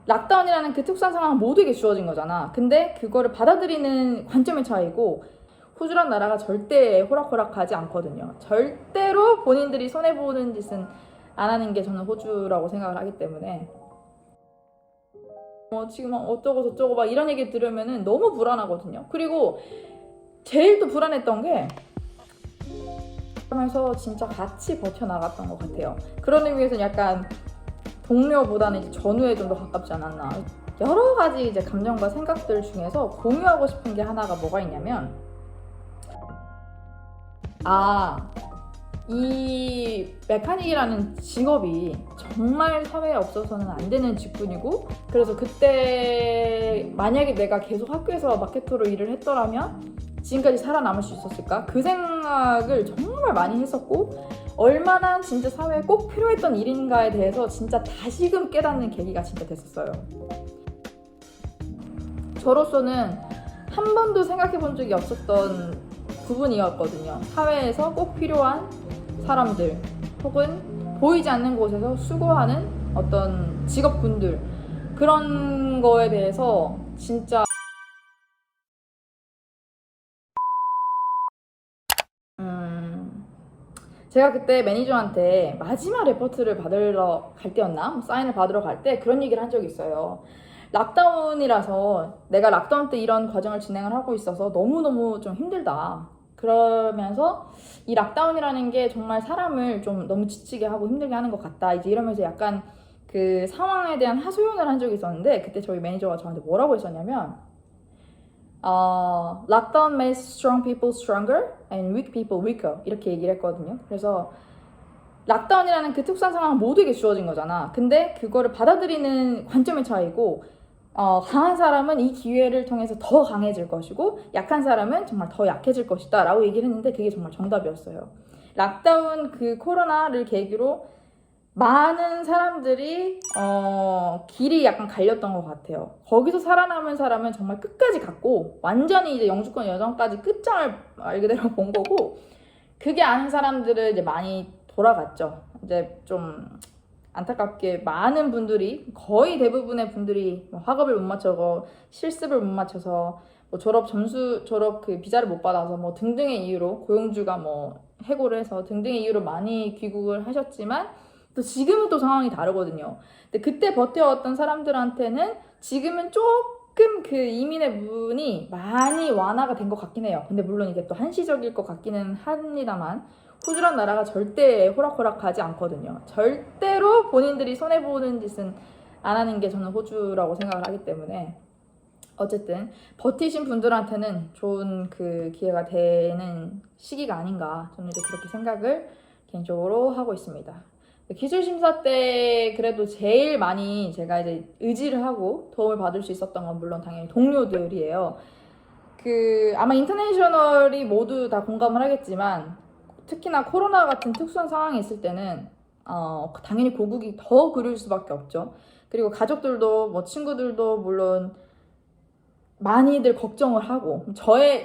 락다운이라는 그 특수한 상황은 모두에게 주어진 거잖아. 근데 그거를 받아들이는 관점의 차이고, 호주란 나라가 절대 호락호락하지 않거든요. 절대로 본인들이 손해보는 짓은 안 하는 게 저는 호주라고 생각을 하기 때문에 지금 어쩌고 저쩌고 막 이런 얘기 들으면 너무 불안하거든요. 그리고 제일 또 불안했던 게 하면서 진짜 같이 버텨나갔던 것 같아요. 그런 의미에서 약간 동료보다는 이제 전우에 좀 더 가깝지 않았나. 여러 가지 이제 감정과 생각들 중에서 공유하고 싶은 게 하나가 뭐가 있냐면, 이 메카닉이라는 직업이 정말 사회에 없어서는 안 되는 직군이고, 그래서 그때 만약에 내가 계속 학교에서 마케터로 일을 했더라면 지금까지 살아남을 수 있었을까? 그 생각을 정말 많이 했었고, 얼마나 진짜 사회에 꼭 필요했던 일인가에 대해서 진짜 다시금 깨닫는 계기가 진짜 됐었어요. 저로서는 한 번도 생각해 본 적이 없었던 부분이었거든요. 사회에서 꼭 필요한 사람들 혹은 보이지 않는 곳에서 수고하는 어떤 직업군들, 그런 거에 대해서 진짜 제가 그때 매니저한테 마지막 레포트를 받으러 갈 때였나? 사인을 받으러 갈 때 그런 얘기를 한 적이 있어요. 락다운이라서 내가 락다운 때 이런 과정을 진행을 하고 있어서 너무너무 좀 힘들다. 그러면서 이 락다운이라는 게 정말 사람을 좀 너무 지치게 하고 힘들게 하는 것 같다. 이제 이러면서 약간 그 상황에 대한 하소연을 한 적이 있었는데, 그때 저희 매니저가 저한테 뭐라고 했었냐면, Lockdown makes strong people stronger and weak people weaker, 이렇게 얘기를 했거든요. 그래서 락다운이라는 그 특수한 상황은 모두에게 주어진 거잖아. 근데 그거를 받아들이는 관점의 차이고, 강한 사람은 이 기회를 통해서 더 강해질 것이고, 약한 사람은 정말 더 약해질 것이다 라고 얘기를 했는데, 그게 정말 정답이었어요. 락다운 그 코로나를 계기로 많은 사람들이 길이 약간 갈렸던 것 같아요. 거기서 살아남은 사람은 정말 끝까지 갔고, 완전히 이제 영주권 여정까지 끝장을 말 그대로 본 거고, 그게 아닌 사람들은 이제 많이 돌아갔죠. 이제 좀 안타깝게 많은 분들이, 거의 대부분의 분들이 학업을 못 맞춰서, 실습을 못 맞춰서, 졸업 그 비자를 못 받아서 등등의 이유로, 고용주가 해고를 해서 등등의 이유로 많이 귀국을 하셨지만, 또 지금은 또 상황이 다르거든요. 근데 그때 버텨왔던 사람들한테는 지금은 조금 그 이민의 문이 많이 완화가 된 것 같긴 해요. 근데 물론 이게 또 한시적일 것 같기는 합니다만, 호주란 나라가 절대 호락호락하지 않거든요. 절대로 본인들이 손해보는 짓은 안 하는 게 저는 호주라고 생각을 하기 때문에, 어쨌든 버티신 분들한테는 좋은 그 기회가 되는 시기가 아닌가, 저는 이제 그렇게 생각을 개인적으로 하고 있습니다. 기술심사 때 그래도 제일 많이 제가 이제 의지를 하고 도움을 받을 수 있었던 건 물론 당연히 동료들이에요. 아마 인터내셔널이 모두 다 공감을 하겠지만, 특히나 코로나 같은 특수한 상황이 있을 때는 당연히 고국이 더 그리울 수밖에 없죠. 그리고 가족들도 친구들도 물론 많이들 걱정을 하고,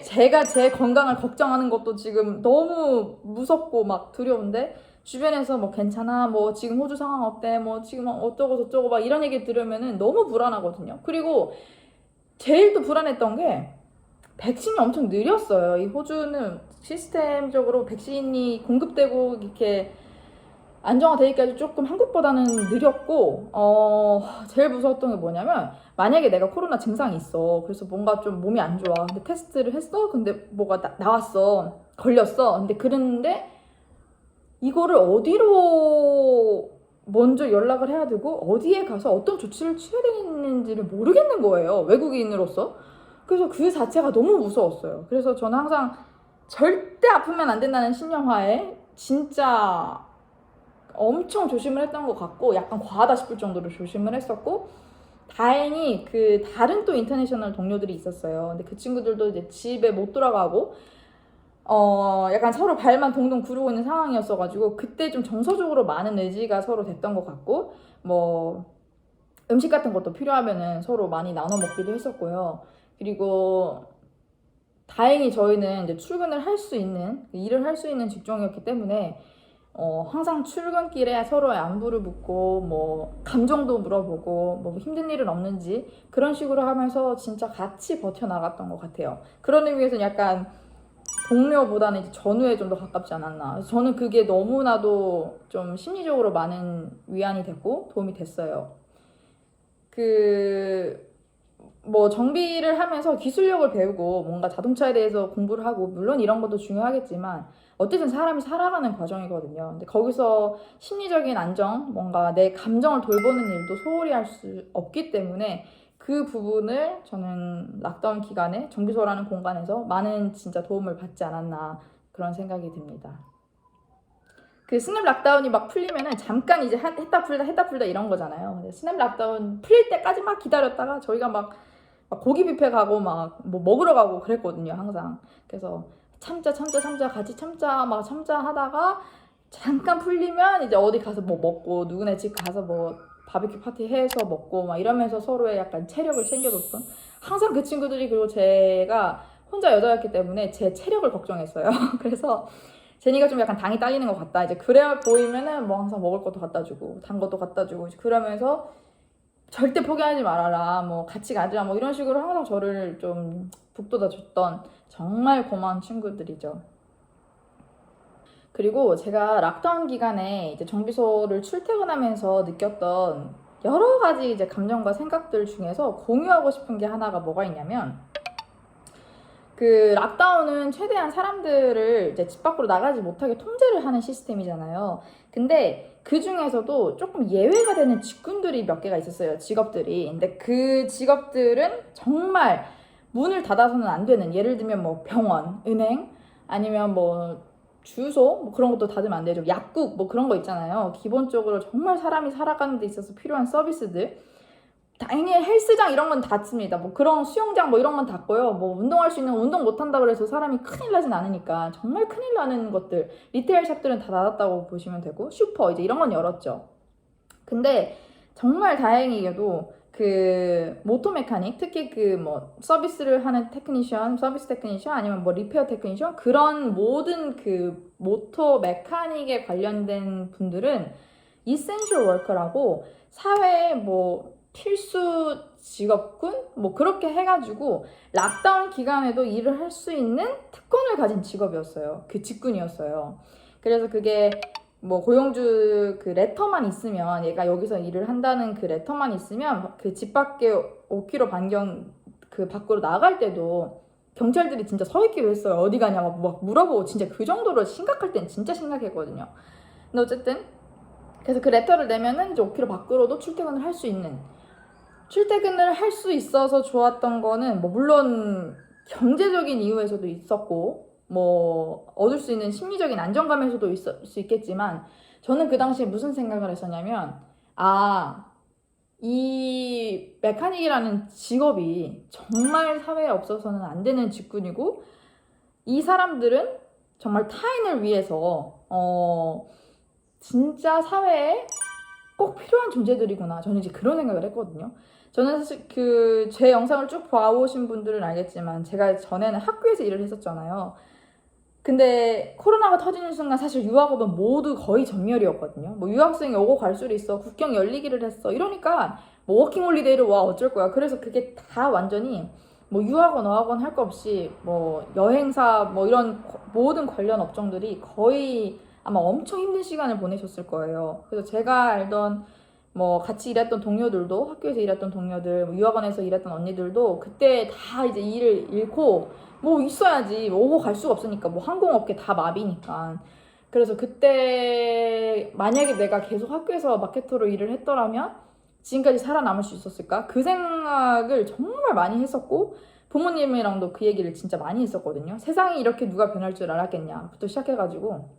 제가 제 건강을 걱정하는 것도 지금 너무 무섭고 막 두려운데, 주변에서 괜찮아, 지금 호주 상황 어때, 지금 어쩌고 저쩌고 막 이런 얘기 들으면 너무 불안하거든요. 그리고 제일 또 불안했던 게 백신이 엄청 느렸어요. 이 호주는 시스템적으로 백신이 공급되고 이렇게 안정화되기까지 조금 한국보다는 느렸고, 제일 무서웠던 게 뭐냐면, 만약에 내가 코로나 증상이 있어. 그래서 뭔가 좀 몸이 안 좋아. 근데 테스트를 했어? 근데 뭐가 나왔어. 걸렸어. 근데 그랬는데, 이거를 어디로 먼저 연락을 해야 되고, 어디에 가서 어떤 조치를 취해야 되는지를 모르겠는 거예요. 외국인으로서. 그래서 그 자체가 너무 무서웠어요. 그래서 저는 항상 절대 아프면 안 된다는 신념하에 진짜 엄청 조심을 했던 것 같고, 약간 과하다 싶을 정도로 조심을 했었고, 다행히 그 다른 또 인터내셔널 동료들이 있었어요. 근데 그 친구들도 이제 집에 못 돌아가고 약간 서로 발만 동동 구르고 있는 상황이었어가지고, 그때 좀 정서적으로 많은 의지가 서로 됐던 것 같고, 음식 같은 것도 필요하면은 서로 많이 나눠 먹기도 했었고요. 그리고 다행히 저희는 이제 출근을 할 수 있는, 일을 할 수 있는 직종이었기 때문에 항상 출근길에 서로의 안부를 묻고 뭐 감정도 물어보고 뭐 힘든 일은 없는지 그런 식으로 하면서 진짜 같이 버텨나갔던 것 같아요. 그런 의미에서는 약간 동료보다는 이제 전우에 좀 더 가깝지 않았나. 그래서 저는 그게 너무나도 좀 심리적으로 많은 위안이 됐고 도움이 됐어요. 뭐 정비를 하면서 기술력을 배우고 뭔가 자동차에 대해서 공부를 하고 물론 이런 것도 중요하겠지만 어쨌든 사람이 살아가는 과정이거든요. 근데 거기서 심리적인 안정, 뭔가 내 감정을 돌보는 일도 소홀히 할 수 없기 때문에 그 부분을 저는 락다운 기간에 정비소라는 공간에서 많은 진짜 도움을 받지 않았나 그런 생각이 듭니다. 그 스냅 락다운이 막 풀리면은 잠깐 이제 했다 풀다 이런 거잖아요. 근데 스냅 락다운 풀릴 때까지 막 기다렸다가 저희가 막 고기 뷔페 가고 막 뭐 먹으러 가고 그랬거든요, 항상. 그래서 참자 같이 참자 막 참자 하다가 잠깐 풀리면 이제 어디 가서 뭐 먹고 누구네 집 가서 뭐 바비큐 파티 해서 먹고 막 이러면서 서로의 약간 체력을 챙겨줬던 항상 그 친구들이 그리고 제가 혼자 여자였기 때문에 제 체력을 걱정했어요. 그래서 제니가 좀 약간 당이 딸리는 것 같다. 이제 그래 보이면은 뭐 항상 먹을 것도 갖다 주고 단 것도 갖다 주고 그러면서 절대 포기하지 말아라. 뭐 같이 가자. 뭐 이런 식으로 항상 저를 좀 북돋아 줬던 정말 고마운 친구들이죠. 그리고 제가 락다운 기간에 이제 정비소를 출퇴근하면서 느꼈던 여러 가지 이제 감정과 생각들 중에서 공유하고 싶은 게 하나가 뭐가 있냐면 그 락다운은 최대한 사람들을 이제 집 밖으로 나가지 못하게 통제를 하는 시스템이잖아요. 근데 그 중에서도 조금 예외가 되는 직군들이 몇 개가 있었어요. 직업들이. 근데 그 직업들은 정말 문을 닫아서는 안 되는, 예를 들면 뭐 병원, 은행, 아니면 뭐 주소 뭐 그런 것도 닫으면 안 되죠. 약국 뭐 그런 거 있잖아요. 기본적으로 정말 사람이 살아가는 데 있어서 필요한 서비스들. 당연히 헬스장 이런 건 닫습니다. 뭐 그런 수영장 뭐 이런 건 닫고요. 뭐 운동할 수 있는 운동 못 한다고 해서 사람이 큰일 나진 않으니까 정말 큰일 나는 것들 리테일 샵들은 다 닫았다고 보시면 되고 슈퍼 이제 이런 건 열었죠. 근데 정말 다행히게도 그 모토 메카닉 특히 그 뭐 서비스를 하는 테크니션, 서비스 테크니션 아니면 뭐 리페어 테크니션 그런 모든 그 모토 메카닉에 관련된 분들은 이센셜 워커라고 사회에 뭐 필수 직업군 뭐 그렇게 해가지고 락다운 기간에도 일을 할 수 있는 특권을 가진 직업이었어요. 그 직군이었어요. 그래서 그게 뭐 고용주 그 레터만 있으면 얘가 여기서 일을 한다는 그 레터만 있으면 그 집 밖에 5km 반경 그 밖으로 나갈 때도 경찰들이 진짜 서 있기로 했어요. 어디 가냐고 막 물어보고 진짜 그 정도로 심각할 땐 진짜 심각했거든요. 근데 어쨌든 그래서 그 레터를 내면은 이제 5km 밖으로도 출퇴근을 할 수 있는 출퇴근을 할 수 있어서 좋았던 거는 뭐 물론 경제적인 이유에서도 있었고 뭐 얻을 수 있는 심리적인 안정감에서도 있을 수 있겠지만 저는 그 당시에 무슨 생각을 했었냐면 이 메카닉이라는 직업이 정말 사회에 없어서는 안 되는 직군이고 이 사람들은 정말 타인을 위해서 진짜 사회에 꼭 필요한 존재들이구나. 저는 이제 그런 생각을 했거든요. 저는 사실 그 제 영상을 쭉 봐오신 분들은 알겠지만 제가 전에는 학교에서 일을 했었잖아요. 근데 코로나가 터지는 순간 사실 유학업은 모두 거의 전멸이었거든요. 뭐 유학생이 오고 갈 수도 있어. 국경 열리기를 했어. 이러니까 뭐 워킹홀리데이를 와 어쩔 거야. 그래서 그게 다 완전히 뭐 유학원, 어학원 할 거 없이 뭐 여행사 뭐 이런 모든 관련 업종들이 거의 아마 엄청 힘든 시간을 보내셨을 거예요. 그래서 제가 알던 뭐 같이 일했던 동료들도 학교에서 일했던 동료들, 뭐 유학원에서 일했던 언니들도 그때 다 이제 일을 잃고 뭐 있어야지 뭐 오고 갈 수가 없으니까 뭐 항공업계 다 마비니까. 그래서 그때 만약에 내가 계속 학교에서 마케터로 일을 했더라면 지금까지 살아남을 수 있었을까? 그 생각을 정말 많이 했었고 부모님이랑도 그 얘기를 진짜 많이 했었거든요. 세상이 이렇게 누가 변할 줄 알았겠냐부터 시작해가지고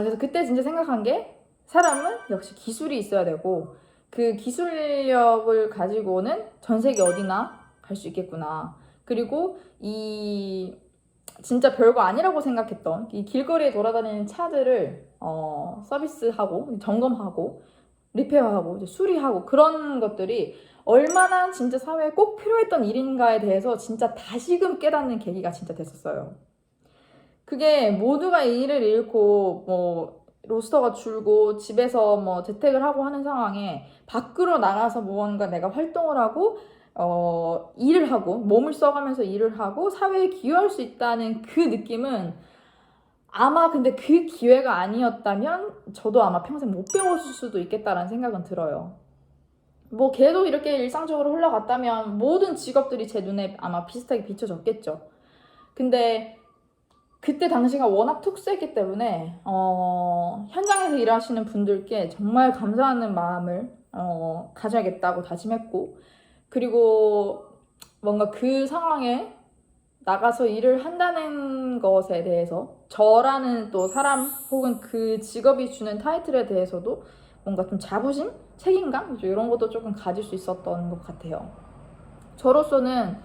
그래서 그때 진짜 생각한 게 사람은 역시 기술이 있어야 되고 그 기술력을 가지고는 전 세계 어디나 갈 수 있겠구나. 그리고 이 진짜 별거 아니라고 생각했던 이 길거리에 돌아다니는 차들을 서비스하고 점검하고 리페어하고 이제 수리하고 그런 것들이 얼마나 진짜 사회에 꼭 필요했던 일인가에 대해서 진짜 다시금 깨닫는 계기가 진짜 됐었어요. 그게 모두가 일을 잃고 뭐 로스터가 줄고 집에서 뭐 재택을 하고 하는 상황에 밖으로 나가서 무언가 내가 활동을 하고 일을 하고 몸을 써가면서 일을 하고 사회에 기여할 수 있다는 그 느낌은 아마 근데 그 기회가 아니었다면 저도 아마 평생 못 배웠을 수도 있겠다라는 생각은 들어요. 뭐 계속 이렇게 일상적으로 흘러갔다면 모든 직업들이 제 눈에 아마 비슷하게 비춰졌겠죠. 근데 그때 당시가 워낙 특수했기 때문에 현장에서 일하시는 분들께 정말 감사하는 마음을 가져야겠다고 다짐했고, 그리고 뭔가 그 상황에 나가서 일을 한다는 것에 대해서 저라는 또 사람 혹은 그 직업이 주는 타이틀에 대해서도 뭔가 좀 자부심? 책임감? 이런 것도 조금 가질 수 있었던 것 같아요. 저로서는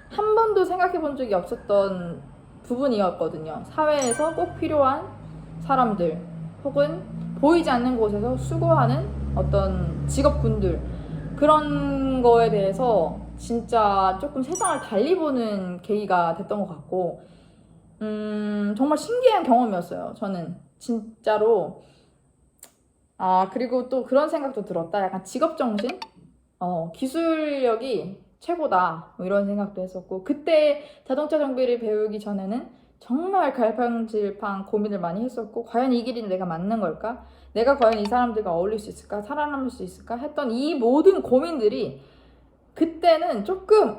한 번도 생각해 본 적이 없었던 부분이었거든요. 사회에서 꼭 필요한 사람들 혹은 보이지 않는 곳에서 수고하는 어떤 직업군들, 그런 거에 대해서 진짜 조금 세상을 달리 보는 계기가 됐던 것 같고, 정말 신기한 경험이었어요. 저는 진짜로. 그리고 또 그런 생각도 들었다. 약간 직업정신? 기술력이 최고다. 뭐 이런 생각도 했었고, 그때 자동차 정비를 배우기 전에는 정말 갈팡질팡 고민을 많이 했었고, 과연 이 길이 내가 맞는 걸까? 내가 과연 이 사람들과 어울릴 수 있을까? 살아남을 수 있을까? 했던 이 모든 고민들이 그때는 조금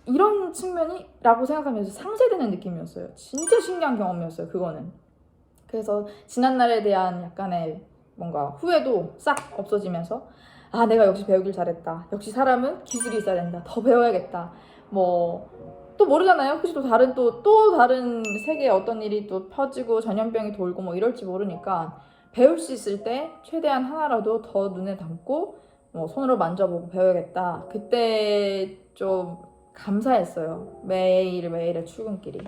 이런 측면이? 라고 생각하면서 상쇄되는 느낌이었어요. 진짜 신기한 경험이었어요, 그거는. 그래서 지난날에 대한 약간의 뭔가 후회도 싹 없어지면서 내가 역시 배우길 잘했다. 역시 사람은 기술이 있어야 된다. 더 배워야겠다. 뭐 또 모르잖아요. 혹시 또 다른 세계에 어떤 일이 또 퍼지고 전염병이 돌고 뭐 이럴지 모르니까 배울 수 있을 때 최대한 하나라도 더 눈에 담고 뭐 손으로 만져보고 배워야겠다. 그때 좀 감사했어요. 매일매일의 출근길이.